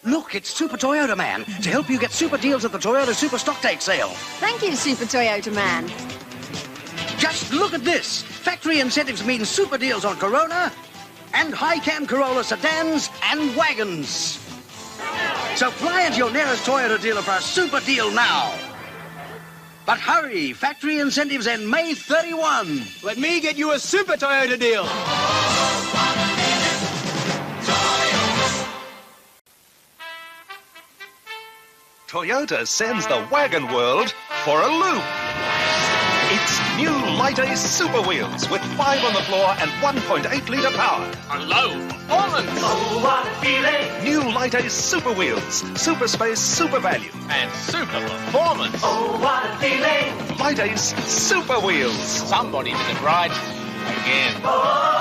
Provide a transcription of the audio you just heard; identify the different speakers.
Speaker 1: Look, it's Super Toyota Man to help you get super deals at the Toyota Super Stocktake Sale.
Speaker 2: Thank you, Super Toyota Man.
Speaker 1: Just look at this. Factory incentives mean super deals on Corona and high-cam Corolla sedans and wagons. So fly into your nearest Toyota dealer for a super deal now. But hurry, factory incentives end May 31.
Speaker 3: Let me get you a Super Toyota deal.
Speaker 4: Toyota sends the wagon world for a loop. It's new Light Ace Super Wheels with 5 on the floor and 1.8-litre power.
Speaker 5: Hello, performance!
Speaker 6: Oh, what a feeling!
Speaker 4: New Light Ace Super Wheels. Super space, super value.
Speaker 5: And super performance!
Speaker 6: Oh, what a feeling!
Speaker 4: Light Ace Super Wheels.
Speaker 5: Somebody did it right again.
Speaker 6: Oh,